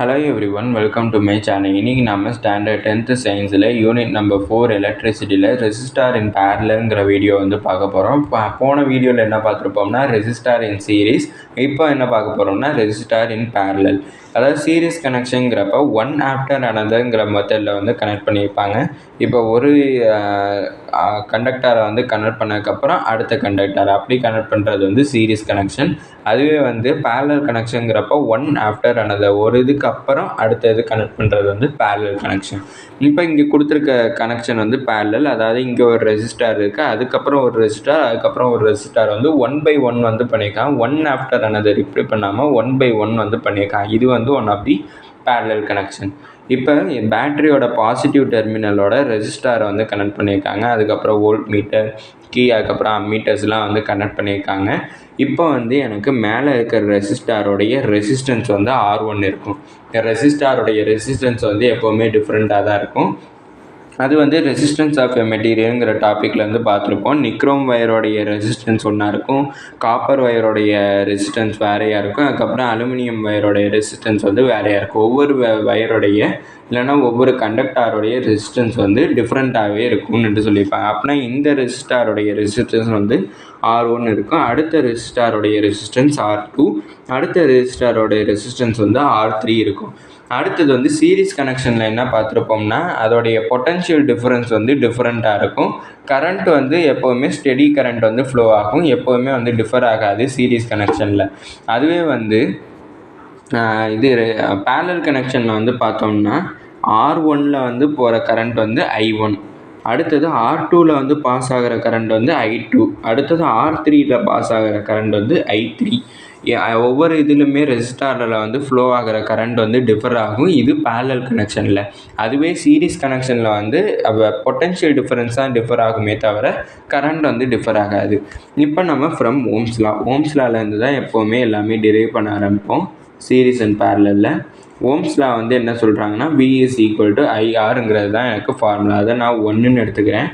Hello everyone, welcome to my channel. இன்னைக்கு நம்ம standard 10th சயின்ஸில் யூனிட் நம்பர் 4 எலக்ட்ரிசிட்டியில் ரெசிஸ்டார் இன் பேரலல்ங்கிற video பார்க்க போகிறோம். போன வீடியோவில் என்ன பார்த்துருப்போம்னா ரெசிஸ்டார் இன் சீரீஸ். இப்போ என்ன பார்க்க போகிறோம்னா ரெசிஸ்டார் இன் பேரலல். அதாவது சீரீஸ் கனெக்ஷனுங்கிறப்ப ஒன் ஆஃப்டர் அனதர்ங்கிற மெத்தடில் கனெக்ட் பண்ணியிருப்பாங்க. இப்போ ஒரு கண்டக்டரை கனெக்ட் பண்ணதுக்கப்புறம் அடுத்த கண்டக்டர் அப்படி கனெக்ட் பண்ணுறது சீரீஸ் கனெக்ஷன். அதுவே பேரலல் கனெக்ஷனுங்கிறப்ப ஒன் ஆஃப்டர் அனதர் ஒரு இதுக்கு அப்புறம் அடுத்த இது கனெக்ட் பண்ணுறது பேரலல் கனெக்ஷன். இப்போ இங்கே கொடுத்துருக்க கனெக்ஷன் பேரலல், அதாவது இங்கே ஒரு ரெசிஸ்டார் இருக்குது, அதுக்கப்புறம் ஒரு ரெசிஸ்டார், அதுக்கப்புறம் ஒரு ரெசிஸ்டார் 1/1 பண்ணியிருக்காங்க. ஒன் ஆஃப்டர் அனதர் இப்படி பண்ணாமல் 1/1 பண்ணியிருக்காங்க. இது one of the parallel connection. இப்போ பேட்டரியோட பாசிட்டிவ் டெர்மினலோட ரெசிஸ்டாரை கனெக்ட் பண்ணியிருக்காங்க. அதுக்கப்புறம் வோல்ட் மீட்டர், கீ, அதுக்கப்புறம் அம்மீட்டர்ஸ்லாம் கனெக்ட் பண்ணியிருக்காங்க. இப்போ எனக்கு மேலே இருக்கிற ரெசிஸ்டாரோடைய ரெசிஸ்டன்ஸ் R1 இருக்கும். ரெசிஸ்டாரோடைய ரெசிஸ்டன்ஸ் எப்போவுமே டிஃப்ரெண்ட்டாக தான் இருக்கும். அது ரெசிஸ்டன்ஸ் ஆஃப் எ மெட்டீரியலுங்கிற டாப்பிக்லேருந்து பார்த்துருப்போம். நிக்ரோம் வயரோடைய ரெசிஸ்டன்ஸ் ஒன்றா இருக்கும், காப்பர் வயரோடைய ரெசிஸ்டன்ஸ் வேறையாக இருக்கும், அதுக்கப்புறம் அலுமினியம் வயரோடைய ரெசிஸ்டன்ஸ் வேறையாக இருக்கும். ஒவ்வொரு வயரோடைய இல்லைனா ஒவ்வொரு கண்டக்டாரோடைய ரெசிஸ்டன்ஸ் டிஃப்ரெண்ட்டாகவே இருக்கும்னு சொல்லியிருப்பாங்க. அப்படின்னா இந்த ரெசிஸ்டாரோடைய ரெசிஸ்டன்ஸ் R1 இருக்கும், அடுத்த ரெசிஸ்டாரோடைய ரெசிஸ்டன்ஸ் R2, அடுத்த ரெசிஸ்டாரோடைய ரெசிஸ்டன்ஸ் R3 இருக்கும். அடுத்தது சீரீஸ் கனெக்ஷனில் என்ன பார்த்துருப்போம்னா அதோடைய பொட்டன்ஷியல் டிஃப்ரென்ஸ் டிஃப்ரெண்ட்டாக இருக்கும். கரண்ட் எப்போவுமே ஸ்டெடி கரண்ட் ஃப்ளோ ஆகும், எப்போவுமே டிஃபர் ஆகாது சீரீஸ் கனெக்ஷனில். அதுவே இது பேரலல் கனெக்ஷனில் பார்த்தோம்னா R1 போகிற கரண்ட் I1, அடுத்தது R2 பாஸ் ஆகிற கரண்ட் I2, அடுத்தது R3 பாஸ் ஆகிற கரண்ட் I3. ஒவ்வொரு இதுலையுமே ரெசிஸ்டாரில் ஃப்ளோ ஆகிற கரண்ட் டிஃபர் ஆகும். இது பேரலல் கனெக்ஷனில். அதுவே சீரீஸ் கனெக்ஷனில் பொட்டன்ஷியல் டிஃபரன்ஸ் தான் டிஃபர் ஆகுமே தவிர கரண்ட் டிஃபர் ஆகாது. இப்போ நம்ம ஃப்ரம் ஓம்ஸ் லாலேருந்து தான் எப்போவுமே எல்லாமே டிரைவ் பண்ண ஆரம்பிப்போம் சீரீஸ் அண்ட் பேரலலில். ஓம்ஸ் லா என்ன சொல்கிறாங்கன்னா V is equal to IRங்கிறது தான் எனக்கு ஃபார்முலா. அதை நான் 1ன்னு எடுத்துக்கிறேன்.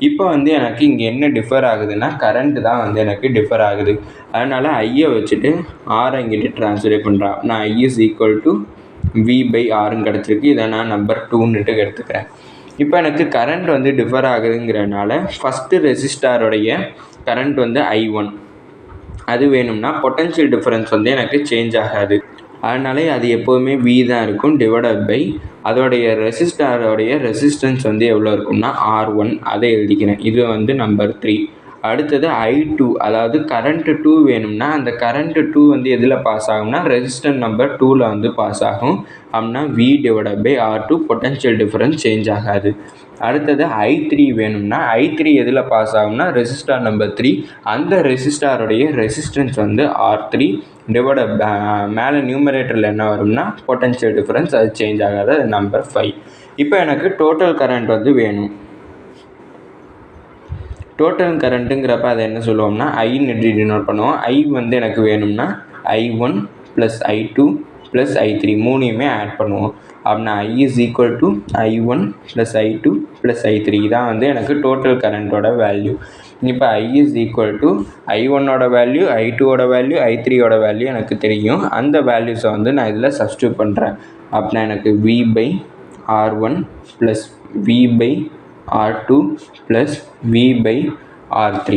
இப்போ எனக்கு இங்கே என்ன டிஃபர் ஆகுதுன்னா கரண்ட் தான் எனக்கு டிஃபர் ஆகுது. அதனால் ஐயை வச்சுட்டு ஆரை இங்கிட்டு ட்ரான்ஸ்ஃபர் பண்ணுறான். நான் I is equal to V/Rன்னு கிடச்சிருக்கு. இதை நான் நம்பர் 2ன்னுட்டு எடுத்துக்கிறேன். இப்போ எனக்கு கரண்ட் டிஃபர் ஆகுதுங்கிறனால ஃபஸ்ட்டு ரெசிஸ்டாரோடைய கரண்ட் I1 அது வேணும்னா பொட்டன்ஷியல் டிஃபரன்ஸ் எனக்கு சேஞ்ச் ஆகாது. அதனால அது எப்போவுமே V தான் இருக்கும், டிவைடட் பை அதோடைய ரெசிஸ்டாரோடைய ரெசிஸ்டன்ஸ் எவ்வளோ இருக்கும்னா R1. அதை எழுதிக்கிறேன். இது நம்பர் 3. அடுத்தது I2, அதாவது கரண்ட் 2 வேணும்னா அந்த கரண்ட் 2 எதில் பாஸ் ஆகும்னா ரெசிஸ்டன்ஸ் நம்பர் 2ல் பாஸ் ஆகும். அப்படின்னா V divided by R2, potential difference change ஆகாது. அடுத்தது I3 வேணும்னா I3 எதில் பாஸ் ஆகும்னா ரெசிஸ்டார் நம்பர் 3, அந்த ரெசிஸ்டாரோடைய ரெசிஸ்டன்ஸ் R3 டிவைடட் மேலே நியூமரேட்டரில் என்ன வரும்னா பொட்டன்ஷியல் டிஃபரன்ஸ், அது சேஞ்ச் ஆகாது, அது நம்பர் 5. இப்போ எனக்கு டோட்டல் கரண்ட் வேணும். டோட்டல் கரண்ட்டுங்கிறப்ப அதை என்ன சொல்லுவோம்னா ஐன்னு டினோட் பண்ணுவோம். ஐ எனக்கு வேணும்னா I1 + I2 + I3 மூணையுமே ஆட் பண்ணுவோம். அப்படின்னா I is equal to I1 + I2 + I3 தான் எனக்கு டோட்டல் கரண்ட்டோட வேல்யூ. இப்போ I is equal to I1ஓட வேல்யூ, I2ஓட வேல்யூ, I3ஓட வேல்யூ எனக்கு தெரியும். அந்த வேல்யூஸை நான் இதில் சப்ஸ்டியூட் பண்ணுறேன். அப்படின்னா எனக்கு V/R1 + V/R2 + V/R3.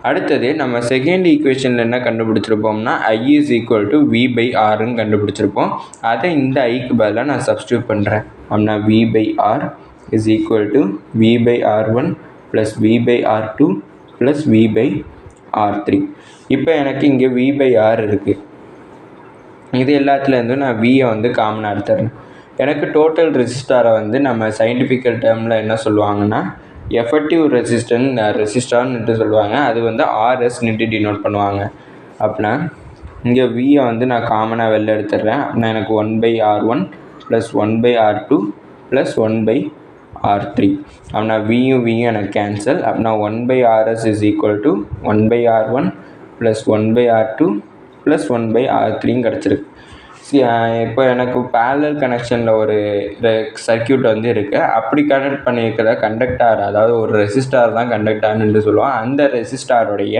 அடுத்தது நம்ம செகண்ட் ஈக்குவேஷனில் என்ன கண்டுபிடிச்சிருப்போம்னா I is equal to V/Rன்னு கண்டுபிடிச்சிருப்போம். அதை இந்த ஐக்கு பதிலாக நான் சப்ஸ்டியூட் பண்ணுறேன். அப்படின்னா V/R is equal to V/R1 + V/R2 + V/R3. இப்போ எனக்கு இங்கே V/R இருக்குது. இது எல்லாத்துலேருந்தும் நான் Vயை காமனாக எடுத்துறேன். எனக்கு டோட்டல் ரெசிஸ்டாரை நம்ம சயின்டிஃபிக்கல் டேர்மில் என்ன சொல்லுவாங்கன்னா எஃபெக்டிவ் ரெசிஸ்டார்ன்னுட்டு சொல்லுவாங்க. அது RSன்னுட்டு டினோட் பண்ணுவாங்க. அப்படின்னா இங்கே Vயை நான் காமனாக வெளில எடுத்துடுறேன். அப்படின்னா எனக்கு 1/R1 + 1/R2 + 1/R3. அப்படின்னா Vயும் எனக்கு கேன்சல். அப்படின்னா 1/RS is equal to 1/R1 + 1/R2 + 1/R3 கிடச்சிருக்கு. இப்போ எனக்கு பேரலல் கனெக்ஷனில் ஒரு சர்க்கியூட் இருக்குது. அப்படி கனெக்ட் பண்ணியிருக்கிற கண்டக்டார், அதாவது ஒரு ரெசிஸ்டார் தான் கண்டக்டார்னு சொல்லுவோம். அந்த ரெசிஸ்டாரோடைய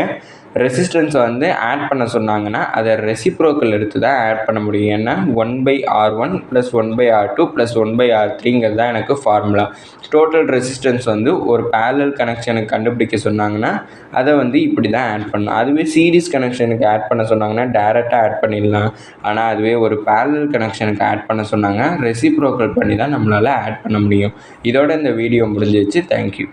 ரெசிஸ்டன்ஸை வந்து ஆட் பண்ண சொன்னாங்கன்னா அதை ரெசிப்ரோக்கல் எடுத்து தான் ஆட் பண்ண முடியும். ஏன்னா 1/R1 + 1/R2 + 1/R3ங்கிறது தான் எனக்கு ஃபார்முலா. டோட்டல் ரெசிஸ்டன்ஸ் வந்து ஒரு பேரலல் கனெக்ஷனுக்கு கண்டுபிடிக்க சொன்னாங்கன்னா அதை வந்து இப்படி தான் ஆட் பண்ணணும். அதுவே சீரிஸ் கனெக்ஷனுக்கு ஆட் பண்ண சொன்னாங்கன்னா டேரெக்டாக ஆட் பண்ணிடலாம். ஆனால் அதுவே ஒரு பேரலல் கனெக்ஷனுக்கு ஆட் பண்ண சொன்னாங்க ரெசிப்ரோக்கல் பண்ணி தான் நம்மளால் ஆட் பண்ண முடியும். இதோட இந்த வீடியோ முடிஞ்சிச்சு. தேங்க்யூ.